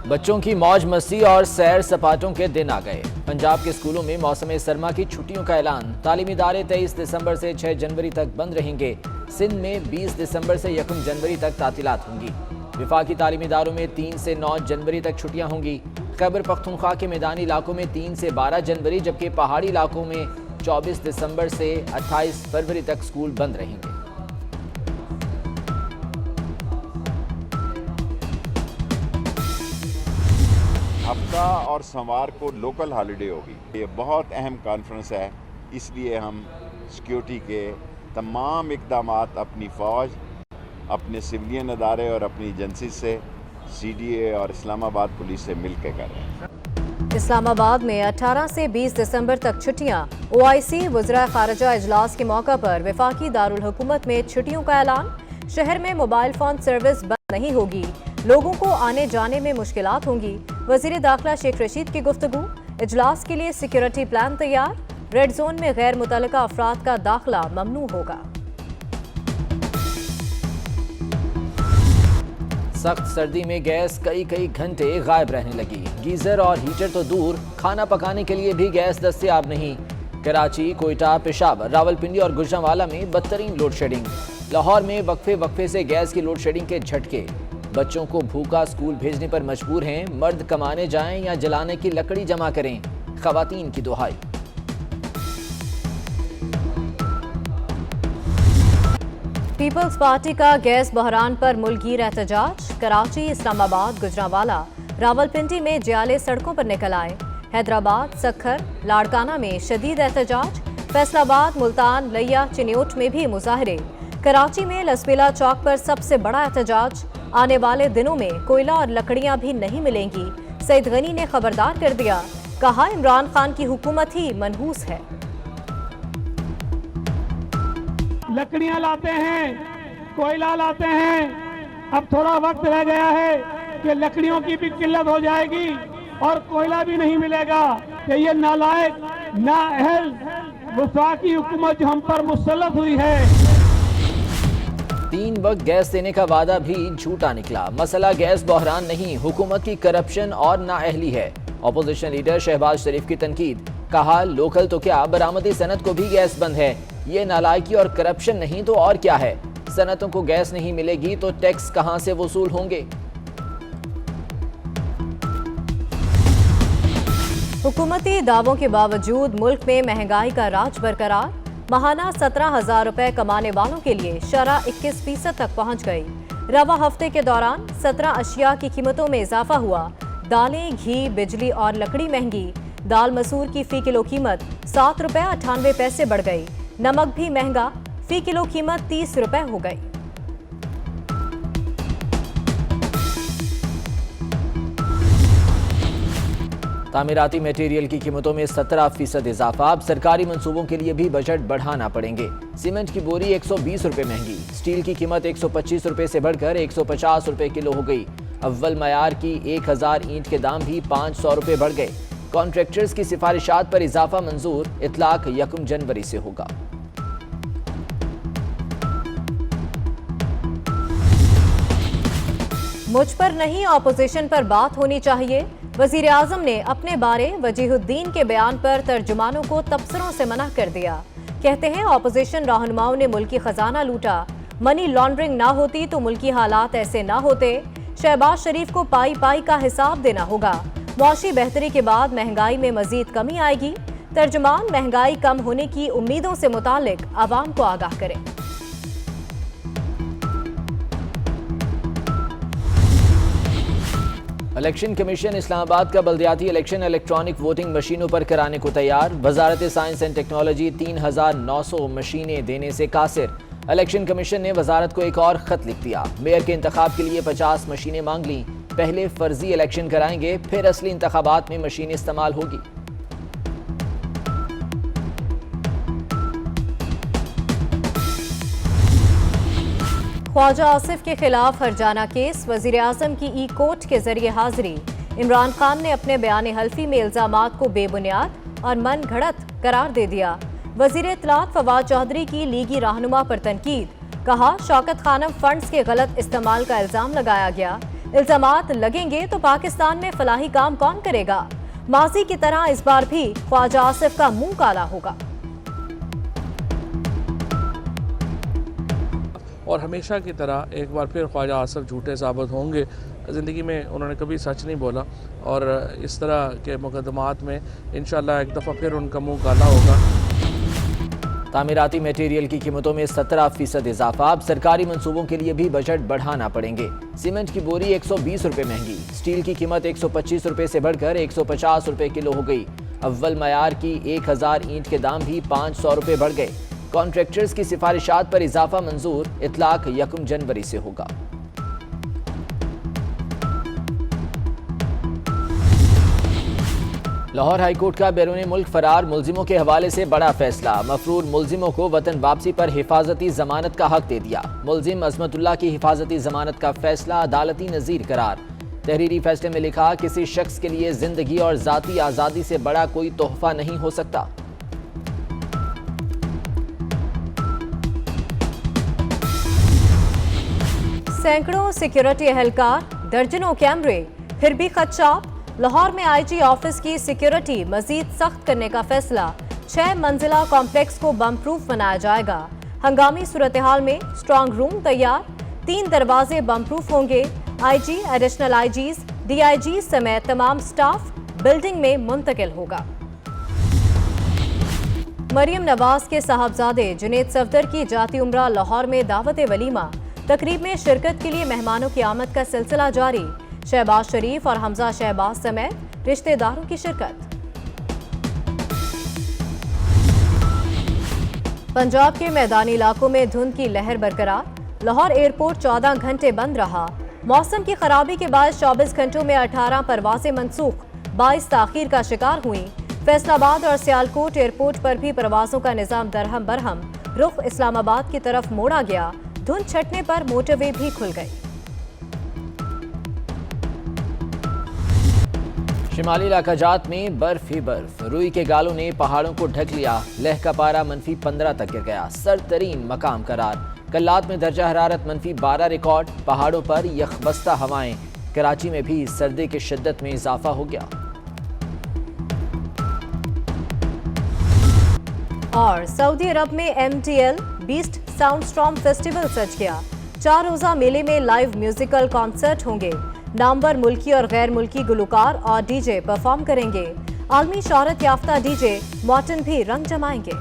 बच्चों की मौज मस्ती और सैर सपाटों के दिन आ गए। पंजाब के स्कूलों में मौसम सरमा की छुट्टियों का ऐलान। तालीमी इदारे 23 दिसंबर से 6 जनवरी तक बंद रहेंगे। सिंध में 20 दिसंबर से 1 जनवरी तक तातीलात होंगी। विफाकी तालीमी इदारों में 3 से 9 जनवरी तक छुट्टियां होंगी। खैबर पख्तूनख्वा के मैदानी इलाकों में 3 से 12 जनवरी जबकि पहाड़ी इलाकों में 24 दिसंबर से 28 फरवरी तक स्कूल बंद रहेंगे। हफ्ता और सोमवार को लोकल हॉलीडे होगी। ये बहुत अहम कॉन्फ्रेंस है, इसलिए हम सिक्योरिटी के तमाम इक़दामात अपनी फ़ौज, अपने सिविलियन अदारे और अपनी एजेंसी से CDA और इस्लामाबाद पुलिस से मिल के कर रहे हैं। इस्लामाबाद में 18 से 20 दिसंबर तक छुट्टियां। OIC वज़रा ख़ारिजा इजलास के मौका पर वफाकी दारुल हुकूमत में छुट्टियों का ऐलान। शहर में मोबाइल फ़ोन सर्विस बंद नहीं होगी। लोगों को आने जाने में मुश्किलात होंगी। वज़ीर दाखिला शेख रशीद की गुफ्तगू। इजलास के लिए सिक्योरिटी प्लान तैयार। रेड जोन में गैर मुतल्लिका अफराद का दाखिला ममनू होगा। सख्त सर्दी में गैस कई घंटे गायब रहने लगी। गीजर और हीटर तो दूर, खाना पकाने के लिए भी गैस दस्तयाब नहीं। कराची, कोयटा, पेशावर, रावलपिंडी और गुजरांवाला में बदतरीन लोड शेडिंग। लाहौर में वक्फे से गैस की लोड शेडिंग के झटके। बच्चों को भूखा स्कूल भेजने पर मजबूर हैं। मर्द कमाने जाएं या जलाने की लकड़ी जमा करें, खवातीन की दुहाई। पीपल्स पार्टी का गैस बहरान पर मुल्कगीर एहतजाज। कराची, इस्लामाबाद, गुजरांवाला, रावलपिंडी में जियाले सड़कों पर निकल आए। हैदराबाद, सक्खर, लाड़काना में शदीद एहतजाज। फैसलाबाद, मुल्तान, लिया, चिन्योट में भी मुजाहरे। कराची में लसबेला चौक पर सबसे बड़ा एहतजाज। आने वाले दिनों में कोयला और लकड़ियां भी नहीं मिलेंगी। सईद गनी ने खबरदार कर दिया, कहा इमरान खान की हुकूमत ही मनहूस है। लकड़ियां लाते हैं, कोयला लाते हैं, अब थोड़ा वक्त रह गया है कि लकड़ियों की भी किल्लत हो जाएगी और कोयला भी नहीं मिलेगा। कि ये नालायक, नाअहल वफाकी हुकूमत जो हम पर मुसल्लत हुई है। 3 वक्त गैस देने का वादा भी झूठा निकला। मसला गैस बहरान नहीं, हुकूमत की करप्शन और नाअहली है। अपोजिशन लीडर शहबाज शरीफ की तनकीद। कहा लोकल तो क्या, बरामदी सनत को भी गैस बंद है। ये नालायकी और करप्शन नहीं तो और क्या है। सनतों को गैस नहीं मिलेगी तो टैक्स कहां से वसूल होंगे। हुकूमती दावों के बावजूद मुल्क में महंगाई का राज बरकरार। माहाना 17,000 रुपए कमाने वालों के लिए शरह 21% तक पहुंच गई। रवा हफ्ते के दौरान 17 अशिया की कीमतों में इजाफा हुआ। दालें, घी, बिजली और लकड़ी महंगी। दाल मसूर की फी किलो कीमत 7 रुपए 98 पैसे बढ़ गई। नमक भी महंगा, फी किलो कीमत 30 रुपए हो गई। तामीराती मटेरियल की कीमतों में 17% इजाफा। अब सरकारी मंसूबों के लिए भी बजट बढ़ाना पड़ेंगे। सीमेंट की बोरी 120 रुपए महंगी। स्टील की कीमत 125 रुपए से बढ़कर 150 रुपए किलो हो गई। अव्वल मयार की 1000 ईंट के दाम भी 500 रुपए बढ़ गए। कॉन्ट्रैक्टर्स की सिफारिशात पर इजाफा मंजूर। इतलाक 1 जनवरी से होगा। मुझ पर नहीं, ऑपोजिशन पर बात होनी चाहिए। वजीर आजम ने अपने बारे वजीहुद्दीन के बयान पर तर्जुमानों को तबसरों से मना कर दिया। कहते हैं ऑपोजिशन रहनुमाओं ने मुल्की खजाना लूटा। मनी लॉन्ड्रिंग ना होती तो मुल्की हालात ऐसे ना होते। शहबाज शरीफ को पाई पाई का हिसाब देना होगा। मौशी बेहतरी के बाद महंगाई में मजीद कमी आएगी। तर्जुमान महंगाई कम होने की उम्मीदों से मुतालिक आवाम को आगाह करें। इलेक्शन कमीशन इस्लामाबाद का बल्दियाती इलेक्शन इलेक्ट्रॉनिक वोटिंग मशीनों पर कराने को तैयार। वजारत साइंस एंड टेक्नोलॉजी 3900 मशीनें देने से कासिर। इलेक्शन कमीशन ने वजारत को एक और खत लिख दिया। मेयर के इंतखाब के लिए 50 मशीनें मांग ली। पहले फर्जी इलेक्शन कराएंगे, फिर असली इंतखाबात में मशीन इस्तेमाल होगी। ख्वाजा आसिफ के खिलाफ हरजाना केस। वजीर आजम की ई कोर्ट के जरिए हाजिरी। इमरान खान ने अपने बयान हल्फी में इल्जामात को बेबुनियाद और मन घड़त करार दे दिया। वजीर इत्तलात फवाद चौधरी की लीगी रहनुमा पर तनकीद। कहा शौकत खानम फंड्स के गलत इस्तेमाल का इल्जाम लगाया गया। इल्जामात लगेंगे तो पाकिस्तान में फलाही काम कौन करेगा? माजी की तरह इस बार भी ख्वाजा आसिफ का मुंह काला होगा। और हमेशा की तरह एक बार फिर ख्वाजा आसिफ झूठे साबित होंगे। ज़िंदगी में उन्होंने कभी सच नहीं बोला और इस तरह के मुकदमात में इंशाअल्लाह एक दफ़ा फिर उनका मुंह काला होगा। तामीराती मटेरियल की कीमतों में 17% इजाफा। अब सरकारी मंसूबों के लिए भी बजट बढ़ाना पड़ेंगे। सीमेंट की बोरी 120 रुपये महंगी। स्टील की कीमत 125 रुपये से बढ़कर 150 रुपये किलो हो गई। अव्वल मयार की 1000 ईंट के दाम भी 500 रुपये बढ़ गए। कॉन्ट्रैक्टर्स की सिफारिशात पर इजाफा मंजूर। इतलाक 1 जनवरी से होगा। लाहौर हाईकोर्ट का बैरून मुल्क फरार मुलजिमों के हवाले से बड़ा फैसला। मफरूर मुलजिमों को वतन वापसी पर हिफाजती जमानत का हक दे दिया। मुलजिम अजमतुल्लाह की हिफाजती जमानत का फैसला अदालती नज़ीर करार। तहरीरी फैसले में लिखा, किसी शख्स के लिए जिंदगी और जाती आज़ादी से बड़ा कोई तोहफा नहीं हो सकता। सैकड़ों सिक्योरिटी एहलकार, दर्जनों कैमरे, फिर भी खदशात। लाहौर में आईजी ऑफिस की सिक्योरिटी मजीद सख्त करने का फैसला। 6 मंजिला कॉम्प्लेक्स को बम प्रूफ बनाया जाएगा। हंगामी सूरत हाल में स्ट्रांग रूम तैयार। 3 दरवाजे बम प्रूफ होंगे। आईजी, एडिशनल आईजीज, डीआईजी समेत तमाम स्टाफ बिल्डिंग में मुंतकिल होगा। मरियम नवाज के साहबजादे जुनेद सफदर की जाती उम्रा लाहौर में दावत वलीमा। तकरीब में शिरकत के लिए मेहमानों की आमद का सिलसिला जारी। शहबाज शरीफ और हमजा शहबाज समेत रिश्तेदारों की शिरकत। पंजाब के मैदानी इलाकों में धुंध की लहर बरकरार। लाहौर एयरपोर्ट 14 घंटे बंद रहा। मौसम की खराबी के बाद 24 घंटों में 18 परवाजें मनसूख, 22 ताखीर का शिकार हुई। फैसलाबाद और सियालकोट एयरपोर्ट पर भी परवाजों का निजाम दरहम बरहम। रुख इस्लामाबाद की तरफ मोड़ा गया। धुंध छटने पर मोटरवे भी खुल गई। शिमाली इलाका जात में बर्फ ही बर्फ। रुई के गालों ने पहाड़ों को ढक लिया। लह का पारा -15 तक गिर गया। सर्दतरीन मकाम करार। कल्लात में दर्जा हरारत -12 रिकॉर्ड। पहाड़ों पर यखबस्ता हवाएं। कराची में भी सर्दी की शिद्दत में इजाफा हो गया। और सऊदी अरब में MTL beast sound storm festival सज गया। 4 रोजा मेले में लाइव म्यूजिकल कॉन्सर्ट होंगे। नामवर मुल्की और गैर मुल्की गुलकार और डीजे परफॉर्म करेंगे। आलमी शोहरत याफ्ता डीजे मॉर्टन भी रंग जमाएंगे।